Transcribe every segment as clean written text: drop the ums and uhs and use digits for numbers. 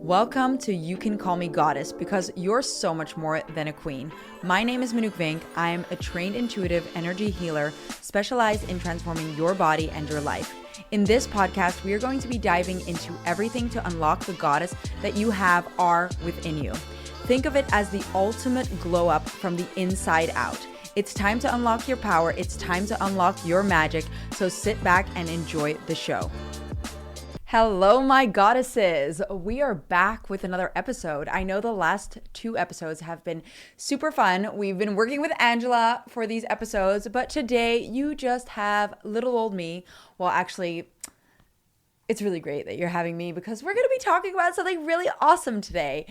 Welcome to You Can Call Me Goddess because you're so much more than a queen. My name is Manouk Vink. I am a trained intuitive energy healer specialized in transforming your body and your life. In this podcast, we are going to be diving into everything to unlock the goddess that you are within you. Think of it as the ultimate glow up from the inside out. It's time to unlock your power. It's time to unlock your magic. So sit back and enjoy the show. Hello, my goddesses. We are back with another episode. I know the last two episodes have been super fun. We've been working with Angela for these episodes, but today you just have little old me. Well, actually, it's really great that you're having me because we're going to be talking about something really awesome today.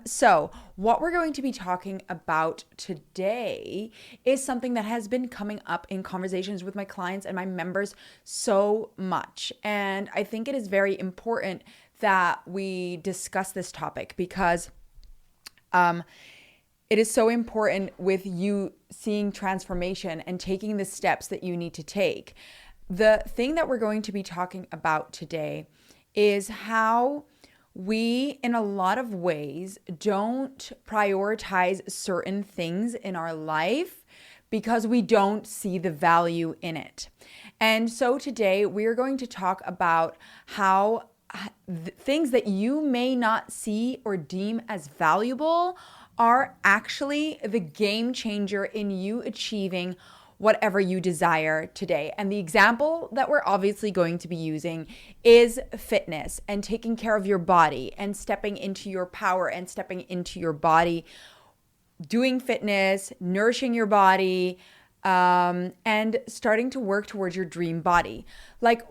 So what we're going to be talking about today is something that has been coming up in conversations with my clients and my members so much. And I think it is very important that we discuss this topic because, it is so important with you seeing transformation and taking the steps that you need to take. The thing that we're going to be talking about today is how we, in a lot of ways, don't prioritize certain things in our life because we don't see the value in it. And so today we are going to talk about how things that you may not see or deem as valuable are actually the game changer in you achieving whatever you desire today. And the example that we're obviously going to be using is fitness and taking care of your body and stepping into your power and stepping into your body, doing fitness, nourishing your body, and starting to work towards your dream body. Like,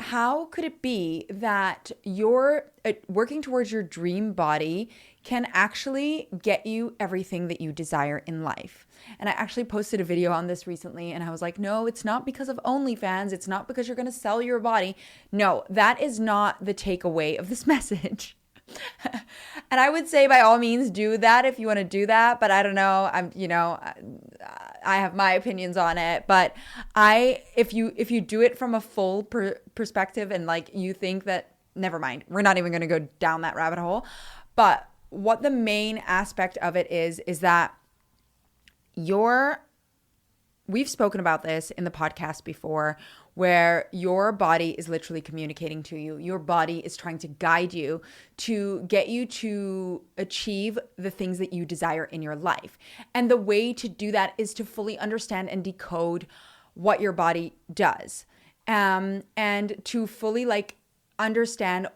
how could it be that you're working towards your dream body can actually get you everything that you desire in life? And I actually posted a video on this recently and I was like, no, it's not because of OnlyFans. It's not because you're going to sell your body. No, that is not the takeaway of this message. And I would say by all means do that if you want to do that, but I don't know. I have my opinions on it, but if you do it from a full perspective and like you think that, never mind, we're not even going to go down that rabbit hole. But what the main aspect of it is that we've spoken about this in the podcast before, where your body is literally communicating to you. Your body is trying to guide you to get you to achieve the things that you desire in your life. And the way to do that is to fully understand and decode what your body does, and to fully understand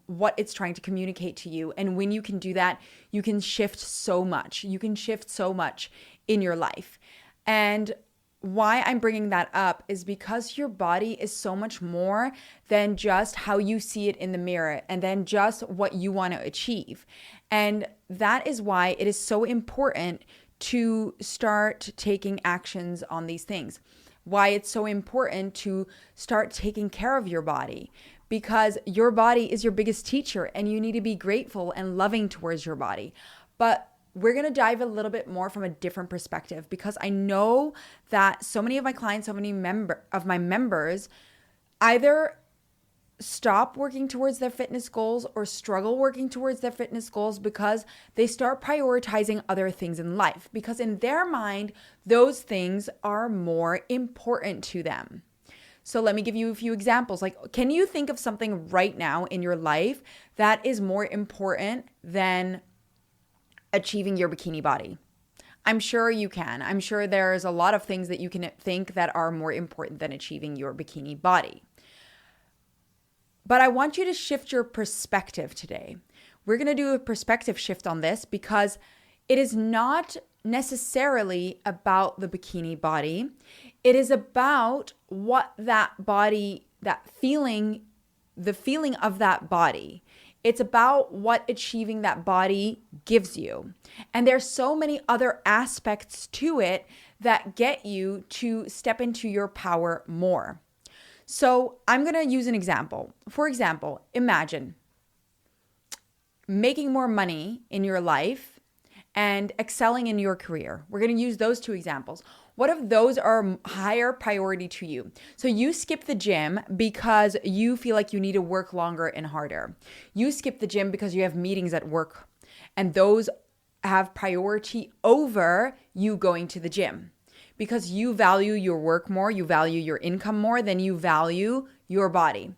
what it's trying to communicate to you. And when you can do that, you can shift so much. You can shift so much in your life. And why I'm bringing that up is because your body is so much more than just how you see it in the mirror and then just what you want to achieve. And that is why it is so important to start taking actions on these things. Why it's so important to start taking care of your body, because your body is your biggest teacher and you need to be grateful and loving towards your body. But we're going to dive a little bit more from a different perspective because I know that so many of my clients, so many of my members either stop working towards their fitness goals or struggle working towards their fitness goals because they start prioritizing other things in life, because in their mind, those things are more important to them. So let me give you a few examples. Like, can you think of something right now in your life that is more important than achieving your bikini body? I'm sure you can. I'm sure there's a lot of things that you can think that are more important than achieving your bikini body. But I want you to shift your perspective today. We're going to do a perspective shift on this because it is not necessarily about the bikini body. It is about what that body, the feeling of that body. It's about what achieving that body gives you. And there's so many other aspects to it that get you to step into your power more. So I'm going to use an example. For example, imagine making more money in your life and excelling in your career. We're going to use those two examples. What if those are higher priority to you? So you skip the gym because you feel like you need to work longer and harder. You skip the gym because you have meetings at work, and those have priority over you going to the gym because you value your work more, you value your income more than you value your body.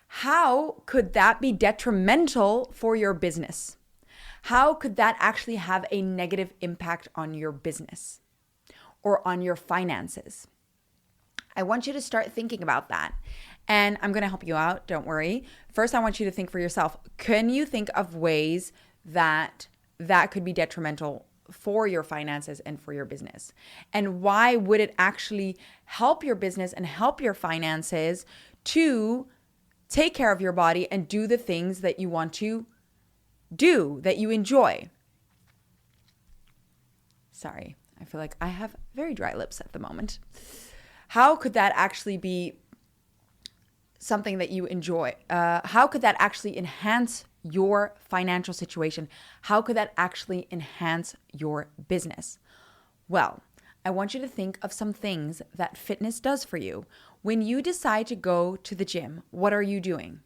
How could that be detrimental for your business? How could that actually have a negative impact on your business or on your finances? I want you to start thinking about that. And I'm going to help you out. Don't worry. First, I want you to think for yourself. Can you think of ways that could be detrimental for your finances and for your business? And why would it actually help your business and help your finances to take care of your body and do the things that you want to do, that you enjoy? Sorry, I feel like I have very dry lips at the moment. How could that actually be something that you enjoy? How could that actually enhance your financial situation? How could that actually enhance your business? Well, I want you to think of some things that fitness does for you. When you decide to go to the gym, what are you doing?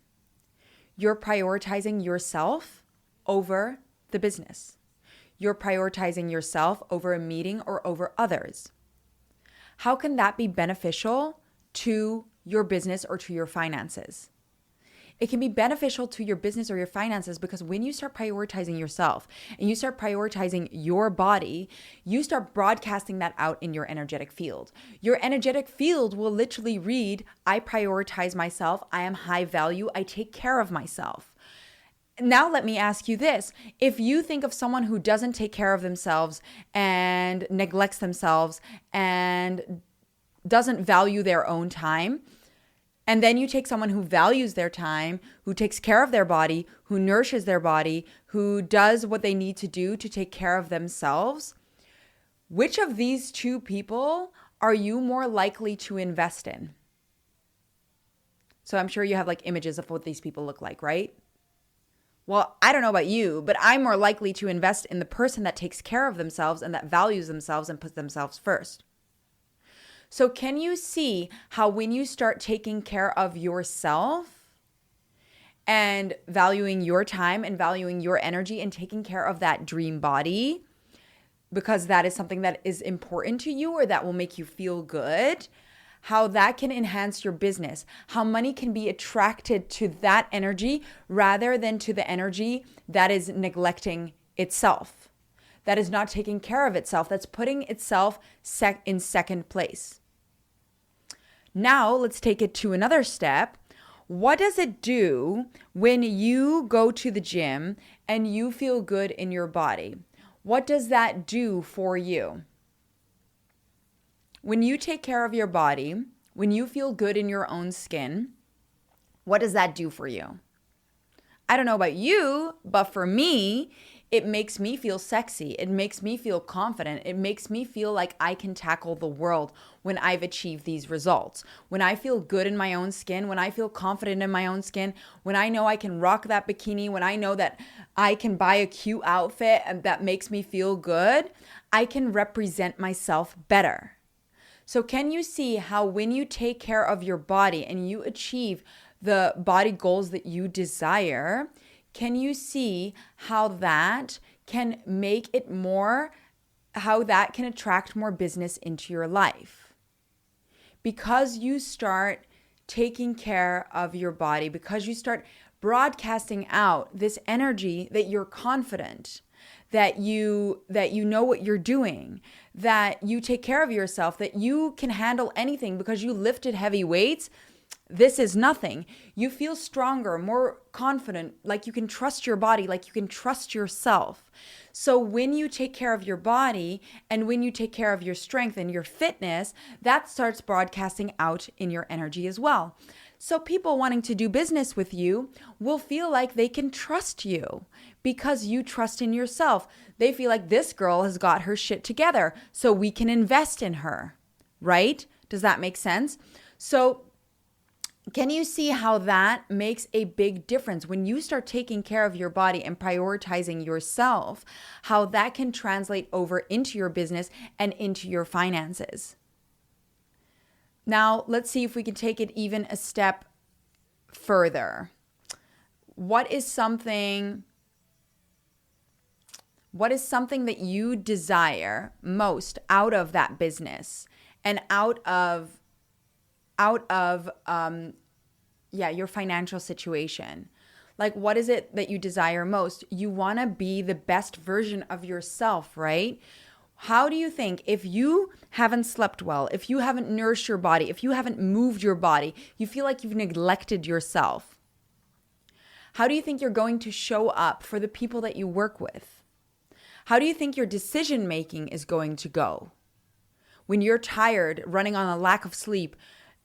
You're prioritizing yourself over the business. You're prioritizing yourself over a meeting or over others. How can that be beneficial to your business or to your finances? It can be beneficial to your business or your finances because when you start prioritizing yourself and you start prioritizing your body, you start broadcasting that out in your energetic field. Your energetic field will literally read, I prioritize myself, I am high value, I take care of myself. Now let me ask you this. If you think of someone who doesn't take care of themselves and neglects themselves and doesn't value their own time, and then you take someone who values their time, who takes care of their body, who nourishes their body, who does what they need to do to take care of themselves, which of these two people are you more likely to invest in? So I'm sure you have like images of what these people look like, right? Well, I don't know about you, but I'm more likely to invest in the person that takes care of themselves and that values themselves and puts themselves first. So can you see how when you start taking care of yourself and valuing your time and valuing your energy and taking care of that dream body, because that is something that is important to you or that will make you feel good, how that can enhance your business, how money can be attracted to that energy rather than to the energy that is neglecting itself, that is not taking care of itself, that's putting itself in second place. Now let's take it to another step. What does it do when you go to the gym and you feel good in your body? What does that do for you? When you take care of your body, when you feel good in your own skin, what does that do for you? I don't know about you, but for me, it makes me feel sexy. It makes me feel confident. It makes me feel like I can tackle the world when I've achieved these results. When I feel good in my own skin, when I feel confident in my own skin, when I know I can rock that bikini, when I know that I can buy a cute outfit and that makes me feel good, I can represent myself better. So can you see how when you take care of your body and you achieve the body goals that you desire, can you see how that can make it more, how that can attract more business into your life? Because you start taking care of your body, because you start broadcasting out this energy that you're confident, that you know what you're doing, that you take care of yourself, that you can handle anything because you lifted heavy weights. This is nothing. You feel stronger, more confident, like you can trust your body, like you can trust yourself. So when you take care of your body and when you take care of your strength and your fitness, that starts broadcasting out in your energy as well. So people wanting to do business with you will feel like they can trust you because you trust in yourself. They feel like this girl has got her shit together, so we can invest in her, right? Does that make sense? So Can you see how that makes a big difference when you start taking care of your body and prioritizing yourself, how that can translate over into your business and into your finances? Now, let's see if we can take it even a step further. What is something that you desire most out of that business and out of your financial situation? Like, what is it that you desire most? You want to be the best version of yourself, right? How do you think, if you haven't slept well, if you haven't nourished your body, if you haven't moved your body, you feel like you've neglected yourself, how do you think you're going to show up for the people that you work with? How do you think your decision making is going to go when you're tired, running on a lack of sleep,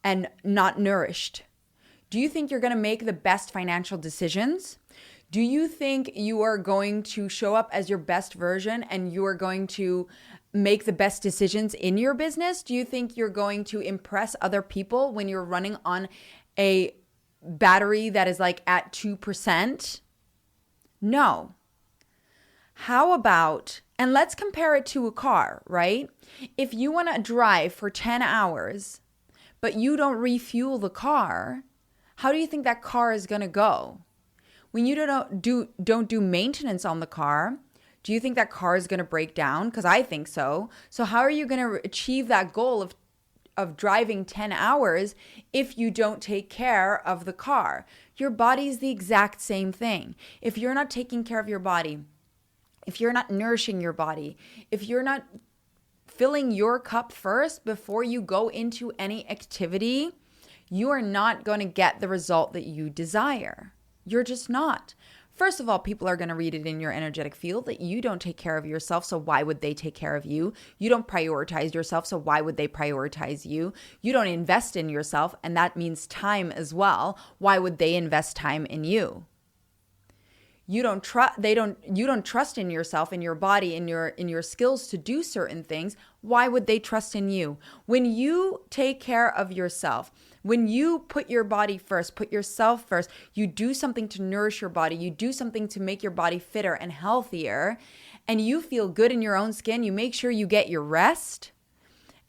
and not nourished? Do you think you're going to make the best financial decisions? Do you think you are going to show up as your best version and you are going to make the best decisions in your business? Do you think you're going to impress other people when you're running on a battery that is like at 2%? No. How about, and let's compare it to a car, right? If you want to drive for 10 hours, but you don't refuel the car, how do you think that car is going to go? When you don't do maintenance on the car, do you think that car is going to break down? Because I think so. So how are you going to achieve that goal of driving 10 hours if you don't take care of the car? Your body is the exact same thing. If you're not taking care of your body, if you're not nourishing your body, if you're not filling your cup first before you go into any activity, you are not going to get the result that you desire. You're just not. First of all, people are going to read it in your energetic field that you don't take care of yourself, so why would they take care of you? You don't prioritize yourself, so why would they prioritize you? You don't invest in yourself, and that means time as well. Why would they invest time in you? You don't trust in yourself, in your body, in your skills to do certain things. Why would they trust in you? When you take care of yourself, when you put your body first, put yourself first, you do something to nourish your body, you do something to make your body fitter and healthier, and you feel good in your own skin, you make sure you get your rest,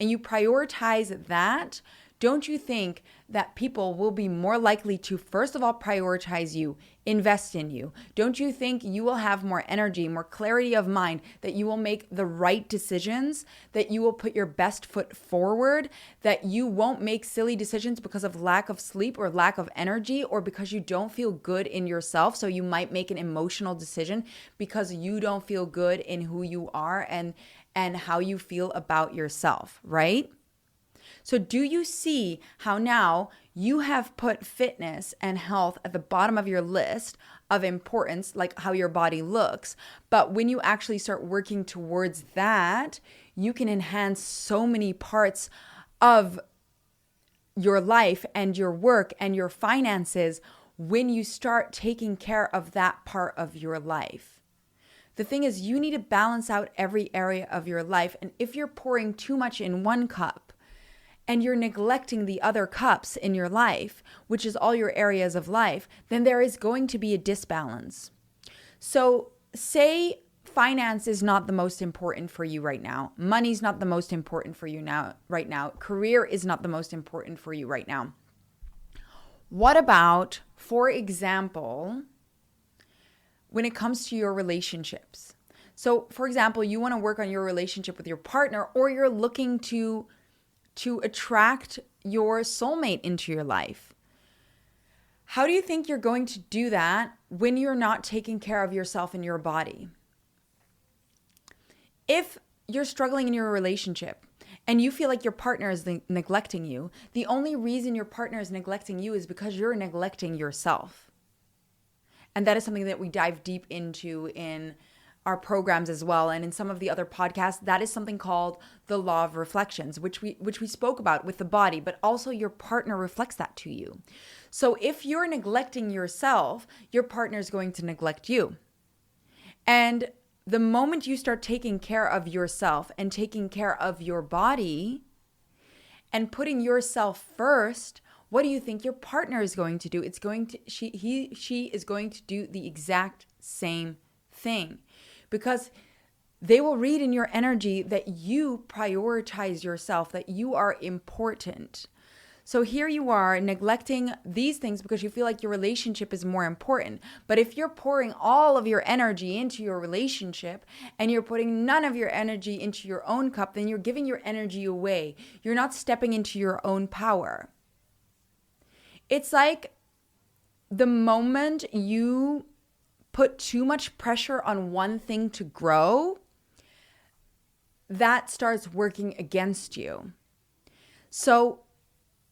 and you prioritize that, don't you think that people will be more likely to, first of all, prioritize you, invest in you? Don't you think you will have more energy, more clarity of mind, that you will make the right decisions, that you will put your best foot forward, that you won't make silly decisions because of lack of sleep or lack of energy or because you don't feel good in yourself? So you might make an emotional decision because you don't feel good in who you are and how you feel about yourself, right? So do you see how now you have put fitness and health at the bottom of your list of importance, like how your body looks? But when you actually start working towards that, you can enhance so many parts of your life and your work and your finances when you start taking care of that part of your life. The thing is, you need to balance out every area of your life. And if you're pouring too much in one cup, and you're neglecting the other cups in your life, which is all your areas of life, then there is going to be a disbalance. So say finance is not the most important for you right now. Money's not the most important for you right now. Career is not the most important for you right now. What about, for example, when it comes to your relationships? So, for example, you want to work on your relationship with your partner, or you're looking to attract your soulmate into your life. How do you think you're going to do that when you're not taking care of yourself and your body? If you're struggling in your relationship and you feel like your partner is neglecting you, the only reason your partner is neglecting you is because you're neglecting yourself. And that is something that we dive deep into in our programs as well, and in some of the other podcasts. That is something called the law of reflections, which we spoke about with the body, but also your partner reflects that to you. So if you're neglecting yourself, your partner is going to neglect you. And the moment you start taking care of yourself and taking care of your body and putting yourself first, What do you think your partner is going to do? She is going to do the exact same thing, because they will read in your energy that you prioritize yourself, that you are important. So here you are neglecting these things because you feel like your relationship is more important. But if you're pouring all of your energy into your relationship and you're putting none of your energy into your own cup, then you're giving your energy away. You're not stepping into your own power. It's like the moment you put too much pressure on one thing to grow, that starts working against you. So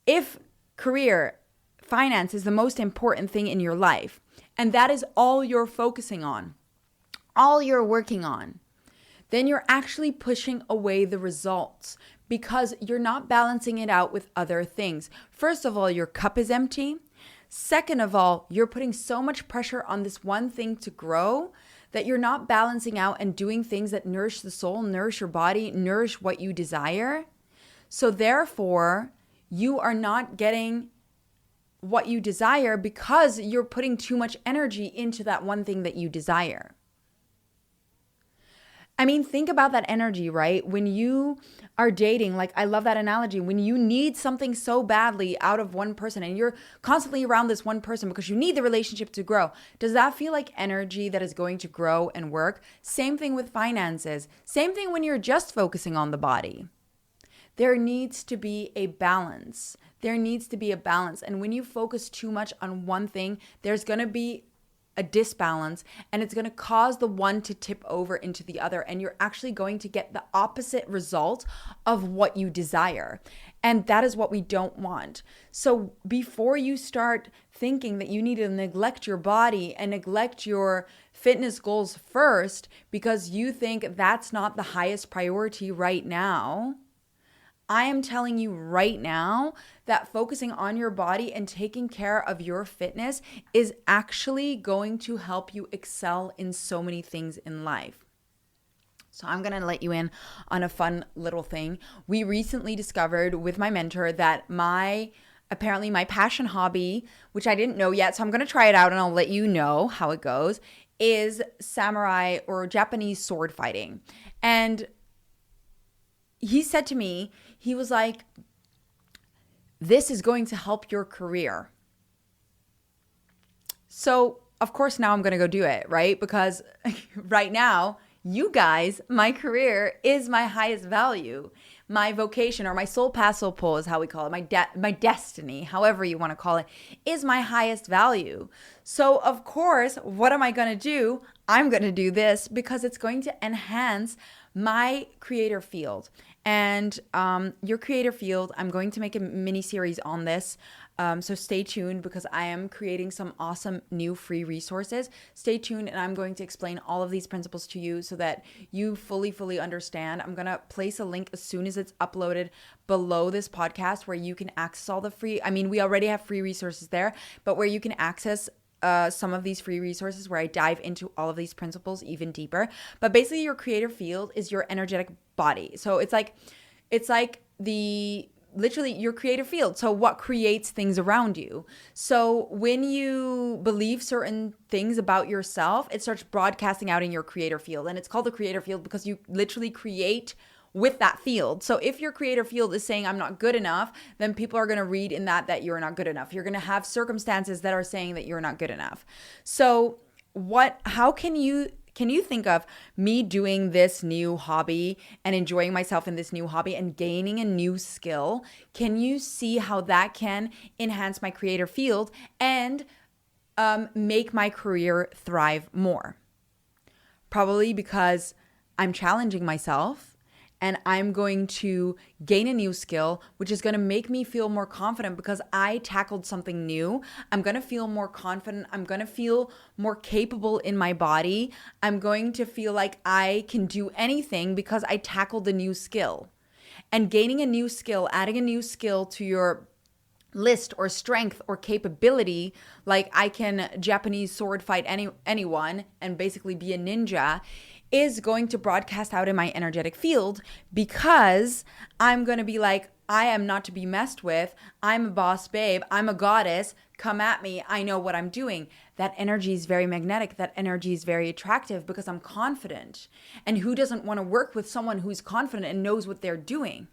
if career, finance is the most important thing in your life, and that is all you're focusing on, all you're working on, then you're actually pushing away the results because you're not balancing it out with other things. First of all, your cup is empty. Second of all, you're putting so much pressure on this one thing to grow that you're not balancing out and doing things that nourish the soul, nourish your body, nourish what you desire. So therefore, you are not getting what you desire because you're putting too much energy into that one thing that you desire. I mean, think about that energy, right? When you are dating, like I love that analogy, when you need something so badly out of one person and you're constantly around this one person because you need the relationship to grow, does that feel like energy that is going to grow and work? Same thing with finances. Same thing when you're just focusing on the body. There needs to be a balance. There needs to be a balance. And when you focus too much on one thing, there's going to be a disbalance and it's going to cause the one to tip over into the other. And you're actually going to get the opposite result of what you desire. And that is what we don't want. So before you start thinking that you need to neglect your body and neglect your fitness goals first because you think that's not the highest priority right now, I am telling you right now that focusing on your body and taking care of your fitness is actually going to help you excel in so many things in life. So I'm going to let you in on a fun little thing. We recently discovered with my mentor that apparently my passion hobby, which I didn't know yet, so I'm going to try it out and I'll let you know how it goes, is samurai or Japanese sword fighting. And he said to me, he was like, this is going to help your career. So, of course, now I'm going to go do it, right? Because right now, you guys, my career is my highest value. My vocation, or my soul path, soul pull is how we call it. My destiny, however you want to call it, is my highest value. So, of course, what am I going to do? I'm going to do this because it's going to enhance my creator field. And your creator field, I'm going to make a mini series on this. So stay tuned because I am creating some awesome new free resources. Stay tuned and I'm going to explain all of these principles to you so that you fully understand. I'm going to place a link as soon as it's uploaded below this podcast where you can access all the free, we already have free resources there, but where you can access some of these free resources where I dive into all of these principles even deeper. But basically your creator field is your energetic body. So it's like literally your creative field. So what creates things around you? So when you believe certain things about yourself, it starts broadcasting out in your creator field. And it's called the creator field because you literally create with that field. So if your creator field is saying I'm not good enough, then people are going to read in that you're not good enough. You're going to have circumstances that are saying that you're not good enough. So how can you think of me doing this new hobby and enjoying myself in this new hobby and gaining a new skill? Can you see how that can enhance my creator field and make my career thrive more? Probably because I'm challenging myself and I'm going to gain a new skill, which is going to make me feel more confident because I tackled something new. I'm going to feel more confident. I'm going to feel more capable in my body. I'm going to feel like I can do anything because I tackled a new skill. And gaining a new skill, adding a new skill to your list or strength or capability, like I can Japanese sword fight anyone and basically be a ninja, is going to broadcast out in my energetic field because I'm going to be like, I am not to be messed with. I'm a boss babe. I'm a goddess. Come at me. I know what I'm doing. That energy is very magnetic. That energy is very attractive because I'm confident. And who doesn't want to work with someone who's confident and knows what they're doing?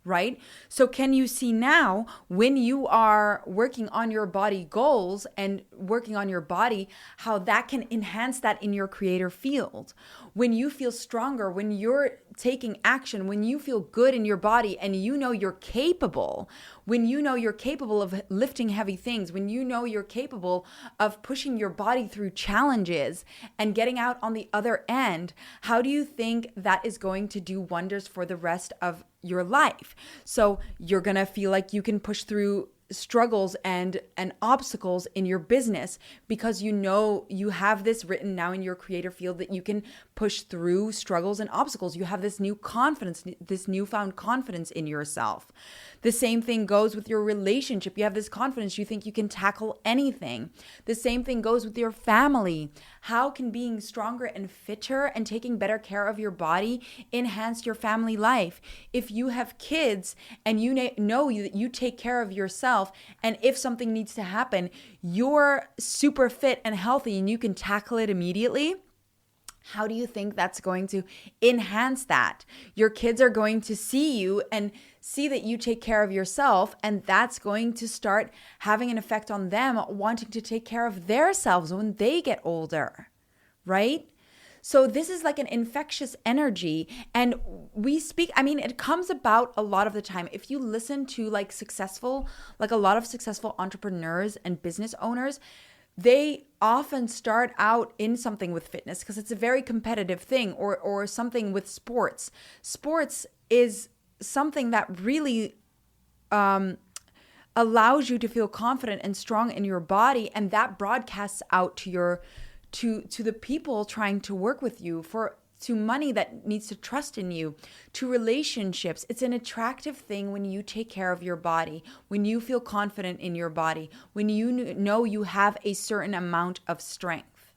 Right? So can you see now when you are working on your body goals and working on your body, how that can enhance that in your creator field? When you feel stronger, when you're taking action, when you feel good in your body and you know you're capable, when you know you're capable of lifting heavy things, when you know you're capable of pushing your body through challenges and getting out on the other end, how do you think that is going to do wonders for the rest of your life? So you're going to feel like you can push through struggles and obstacles in your business because you know you have this written now in your creator field that you can push through struggles and obstacles. You have this new confidence, this newfound confidence in yourself. The same thing goes with your relationship. You have this confidence. You think you can tackle anything. The same thing goes with your family. How can being stronger and fitter and taking better care of your body enhance your family life? If you have kids and you know that you take care of yourself, and if something needs to happen, you're super fit and healthy and you can tackle it immediately, how do you think that's going to enhance that? Your kids are going to see you and see that you take care of yourself, and that's going to start having an effect on them wanting to take care of themselves when they get older, right? So this is like an infectious energy, and it comes about a lot of the time. If you listen to like a lot of successful entrepreneurs and business owners, they often start out in something with fitness because it's a very competitive thing, or something with sports. Sports is something that really allows you to feel confident and strong in your body, and that broadcasts out to the people trying to work with you, to money that needs to trust in you, to relationships. It's an attractive thing when you take care of your body, when you feel confident in your body, when you know you have a certain amount of strength.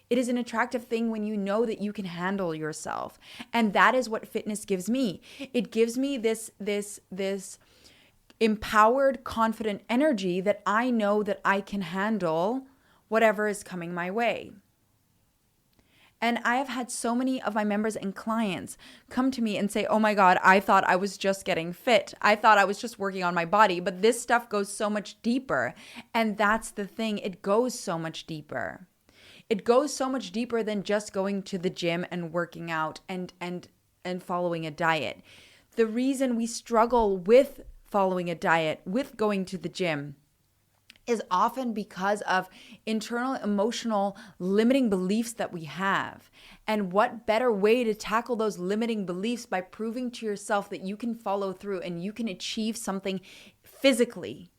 It is an attractive thing when you know that you can handle yourself. And that is what fitness gives me. It gives me this empowered, confident energy that I know that I can handle whatever is coming my way. And I have had so many of my members and clients come to me and say, oh my God, I thought I was just getting fit. I thought I was just working on my body, but this stuff goes so much deeper. And that's the thing. It goes so much deeper. It goes so much deeper than just going to the gym and working out and following a diet. The reason we struggle with following a diet, with going to the gym, is often because of internal emotional limiting beliefs that we have. And what better way to tackle those limiting beliefs by proving to yourself that you can follow through and you can achieve something physically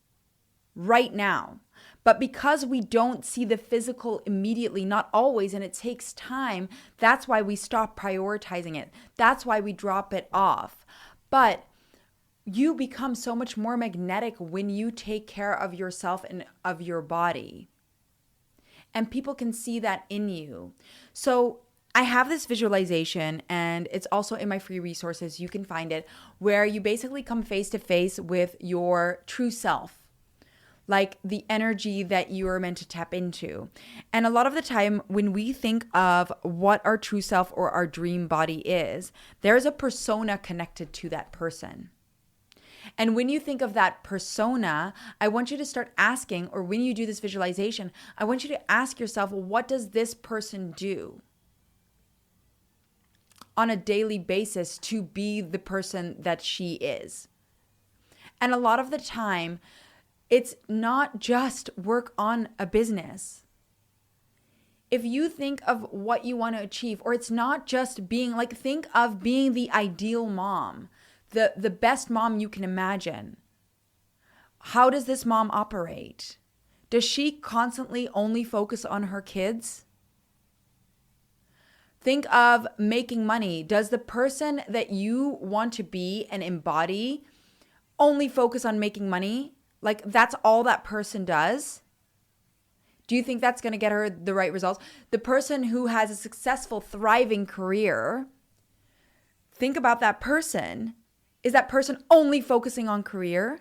right now. But because we don't see the physical immediately, not always, and it takes time, that's why we stop prioritizing it. That's why we drop it off. But you become so much more magnetic when you take care of yourself and of your body. And people can see that in you. So I have this visualization, and it's also in my free resources. You can find it, where you basically come face to face with your true self, like the energy that you are meant to tap into. And a lot of the time when we think of what our true self or our dream body is, there's a persona connected to that person. And when you think of that persona, I want you to start asking, or when you do this visualization, I want you to ask yourself, what does this person do on a daily basis to be the person that she is? And a lot of the time, it's not just work on a business. If you think of what you want to achieve, or it's not just being like, think of being the ideal mom, the best mom you can imagine. How does this mom operate? Does she constantly only focus on her kids? Think of making money. Does the person that you want to be and embody only focus on making money? Like, that's all that person does? Do you think that's going to get her the right results? The person who has a successful, thriving career, think about that person. Is that person only focusing on career?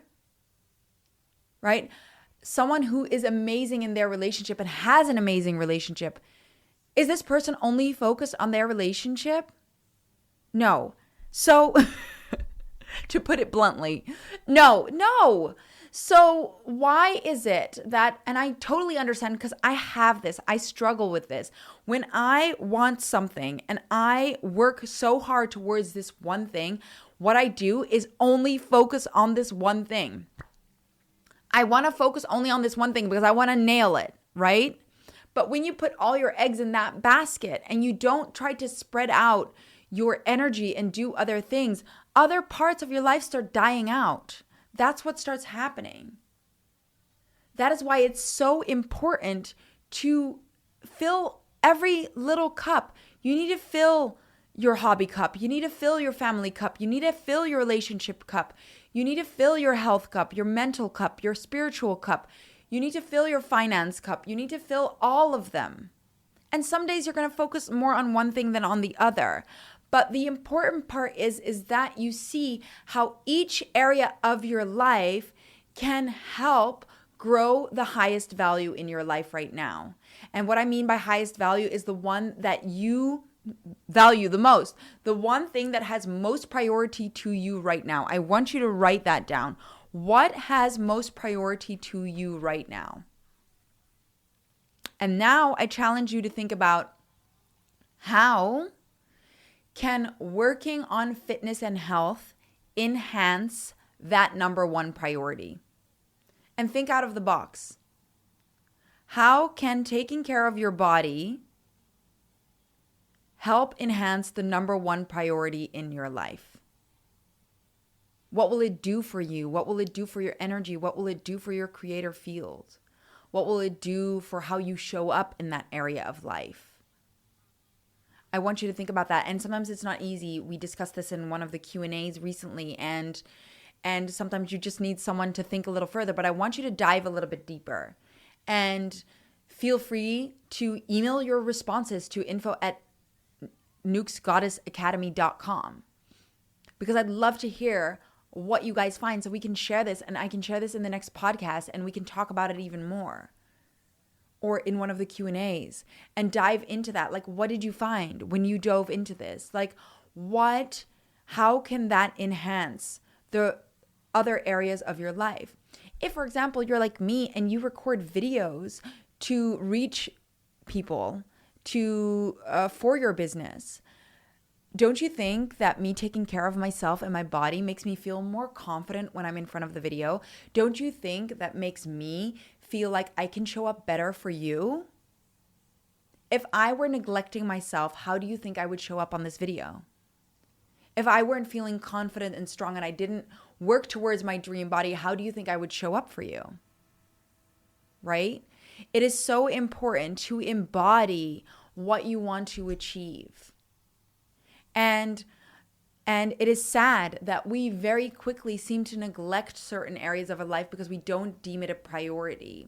Right? Someone who is amazing in their relationship and has an amazing relationship, is this person only focused on their relationship? No. So, to put it bluntly, no. So why is it that, and I totally understand because I have this, I struggle with this. When I want something and I work so hard towards this one thing, what I do is only focus on this one thing. I want to focus only on this one thing because I want to nail it, right? But when you put all your eggs in that basket and you don't try to spread out your energy and do other things, other parts of your life start dying out. That's what starts happening. That is why it's so important to fill every little cup. You need to fill your hobby cup. You need to fill your family cup. You need to fill your relationship cup. You need to fill your health cup, your mental cup, your spiritual cup. You need to fill your finance cup. You need to fill all of them. And some days you're going to focus more on one thing than on the other. But the important part is that you see how each area of your life can help grow the highest value in your life right now. And what I mean by highest value is the one that you value the most, the one thing that has most priority to you right now. I want you to write that down. What has most priority to you right now? And now I challenge you to think about how can working on fitness and health enhance that number one priority? And think out of the box. How can taking care of your body help enhance the number one priority in your life? What will it do for you? What will it do for your energy? What will it do for your creator field? What will it do for how you show up in that area of life? I want you to think about that. And sometimes it's not easy. We discussed this in one of the Q&As recently, and sometimes you just need someone to think a little further. But I want you to dive a little bit deeper. And feel free to email your responses to info@nukesgoddessacademy.com, because I'd love to hear what you guys find so we can share this, and I can share this in the next podcast and we can talk about it even more, or in one of the Q&As, and dive into that. Like, what did you find when you dove into this? Like, how can that enhance the other areas of your life? If, for example, you're like me and you record videos to reach people for your business, don't you think that me taking care of myself and my body makes me feel more confident when I'm in front of the video? Don't you think that makes me feel like I can show up better for you? If I were neglecting myself, how do you think I would show up on this video? If I weren't feeling confident and strong and I didn't work towards my dream body, how do you think I would show up for you? Right? It is so important to embody what you want to achieve. And it is sad that we very quickly seem to neglect certain areas of our life because we don't deem it a priority.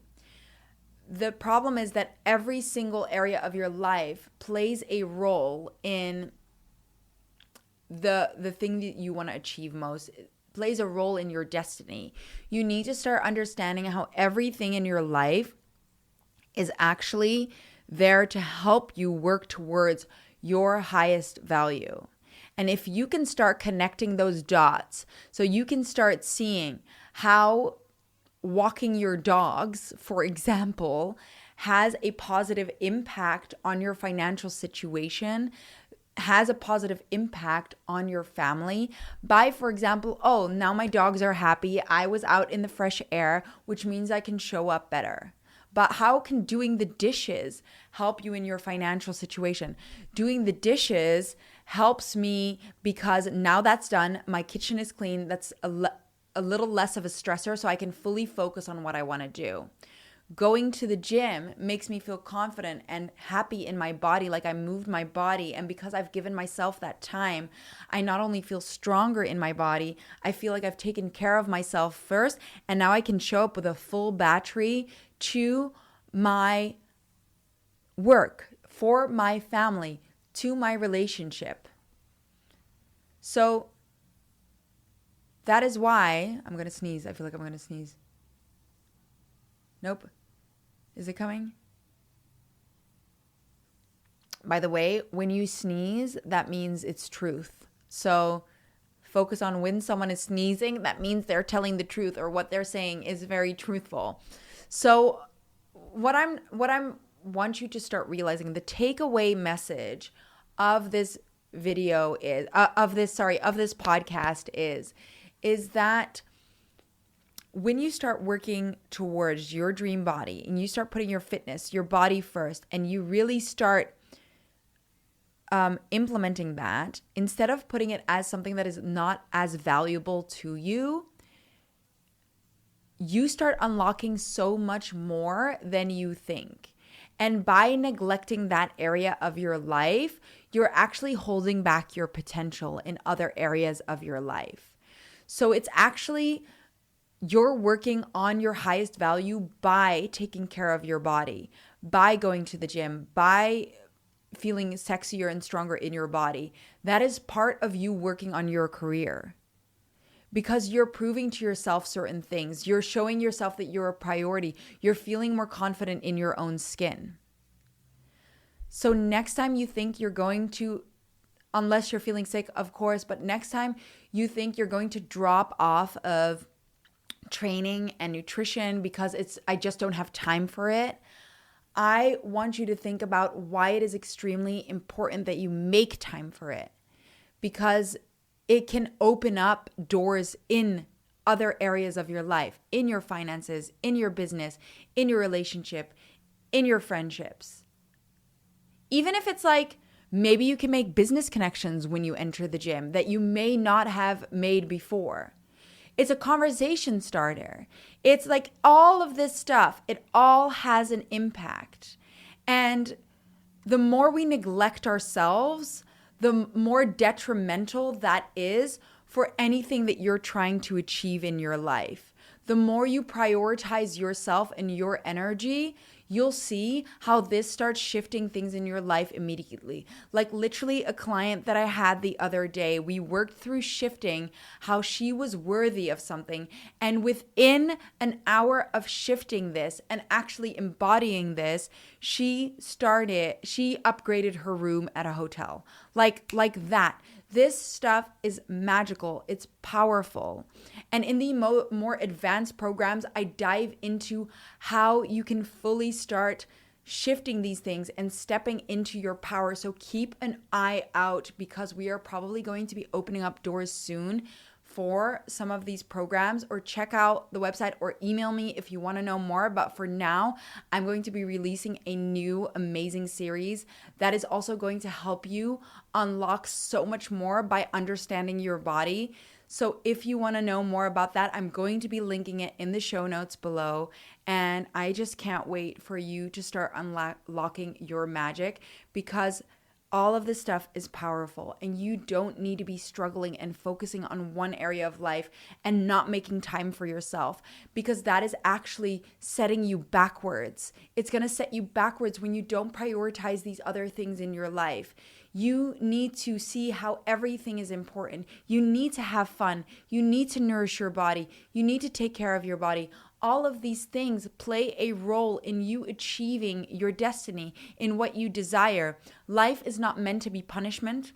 The problem is that every single area of your life plays a role in the thing that you want to achieve most. It plays a role in your destiny. You need to start understanding how everything in your life is actually there to help you work towards your highest value. And if you can start connecting those dots, so you can start seeing how walking your dogs, for example, has a positive impact on your financial situation, has a positive impact on your family by, for example, oh, now my dogs are happy. I was out in the fresh air, which means I can show up better. But how can doing the dishes help you in your financial situation? Doing the dishes helps me because now that's done, my kitchen is clean. That's a little less of a stressor, so I can fully focus on what I want to do. Going to the gym makes me feel confident and happy in my body, like I moved my body. And because I've given myself that time, I not only feel stronger in my body, I feel like I've taken care of myself first. And now I can show up with a full battery to my work, for my family, to my relationship. So That is why I'm going to sneeze. I feel like I'm going to sneeze. Nope. Is it coming? By the way, when you sneeze, that means it's truth. So focus on when someone is sneezing, that means they're telling the truth, or what they're saying is very truthful. So what I'm want you to start realizing, the takeaway message of this video is of this podcast is that when you start working towards your dream body and you start putting your fitness, your body first, and you really start implementing that, instead of putting it as something that is not as valuable to you, you start unlocking so much more than you think. And by neglecting that area of your life, you're actually holding back your potential in other areas of your life. So it's actually, you're working on your highest value by taking care of your body, by going to the gym, by feeling sexier and stronger in your body. That is part of you working on your career, because you're proving to yourself certain things. You're showing yourself that you're a priority. You're feeling more confident in your own skin. So next time you think you're going to, unless you're feeling sick, of course, but next time you think you're going to drop off of training and nutrition because I just don't have time for it, I want you to think about why it is extremely important that you make time for it, because it can open up doors in other areas of your life, in your finances, in your business, in your relationship, in your friendships. Even if it's like, maybe you can make business connections when you enter the gym that you may not have made before. It's a conversation starter. It's like all of this stuff, it all has an impact. And the more we neglect ourselves, the more detrimental that is for anything that you're trying to achieve in your life. The more you prioritize yourself and your energy, you'll see how this starts shifting things in your life immediately. Like literally a client that I had the other day, we worked through shifting how she was worthy of something. And within an hour of shifting this and actually embodying this, she upgraded her room at a hotel. Like that. This stuff is magical. It's powerful. And in the more advanced programs, I dive into how you can fully start shifting these things and stepping into your power. So keep an eye out, because we are probably going to be opening up doors soon for some of these programs, or check out the website or email me if you want to know more. But for now, I'm going to be releasing a new amazing series that is also going to help you unlock so much more by understanding your body. So if you want to know more about that, I'm going to be linking it in the show notes below. And I just can't wait for you to start unlocking your magic, because all of this stuff is powerful, and you don't need to be struggling and focusing on one area of life and not making time for yourself, because that is actually setting you backwards. It's going to set you backwards when you don't prioritize these other things in your life. You need to see how everything is important. You need to have fun. You need to nourish your body. You need to take care of your body. All of these things play a role in you achieving your destiny, in what you desire. Life is not meant to be punishment.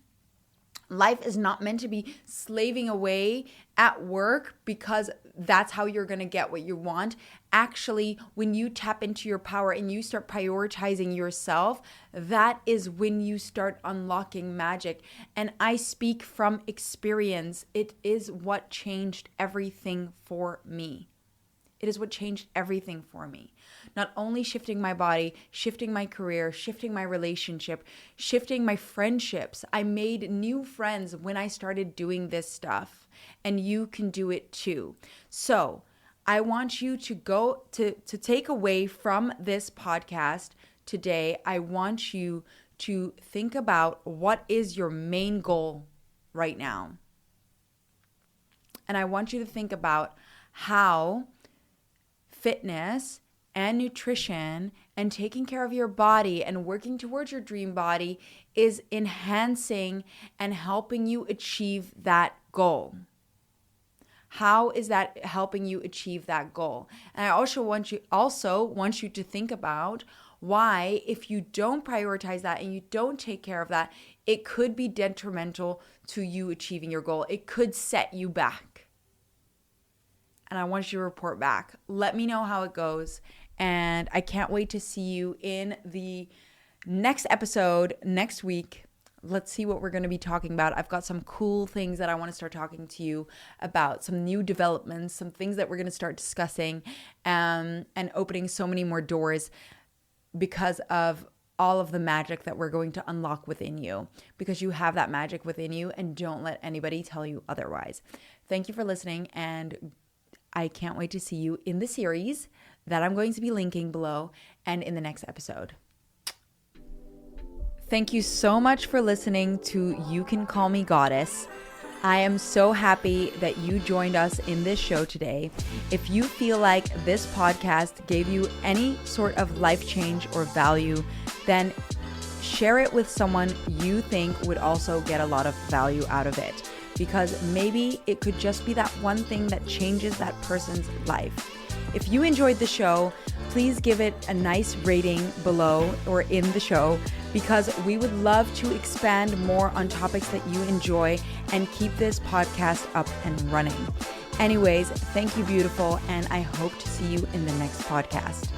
Life is not meant to be slaving away at work because that's how you're going to get what you want. Actually, when you tap into your power and you start prioritizing yourself, that is when you start unlocking magic. And I speak from experience. It is what changed everything for me. It is what changed everything for me. Not only shifting my body, shifting my career, shifting my relationship, shifting my friendships. I made new friends when I started doing this stuff, and you can do it too. So I want you to go to take away from this podcast today. I want you to think about, what is your main goal right now? And I want you to think about how fitness and nutrition and taking care of your body and working towards your dream body is enhancing and helping you achieve that goal. How is that helping you achieve that goal? And I also want you to think about why, if you don't prioritize that and you don't take care of that, it could be detrimental to you achieving your goal. It could set you back. And I want you to report back. Let me know how it goes. And I can't wait to see you in the next episode next week. Let's see what we're going to be talking about. I've got some cool things that I want to start talking to you about, some new developments, some things that we're going to start discussing, and opening so many more doors because of all of the magic that we're going to unlock within you, because you have that magic within you, and don't let anybody tell you otherwise. Thank you for listening, and I can't wait to see you in the series that I'm going to be linking below and in the next episode. Thank you so much for listening to You Can Call Me Goddess. I am so happy that you joined us in this show today. If you feel like this podcast gave you any sort of life change or value, then share it with someone you think would also get a lot of value out of it, because maybe it could just be that one thing that changes that person's life. If you enjoyed the show, please give it a nice rating below or in the show, because we would love to expand more on topics that you enjoy and keep this podcast up and running. Anyways, thank you, beautiful, and I hope to see you in the next podcast.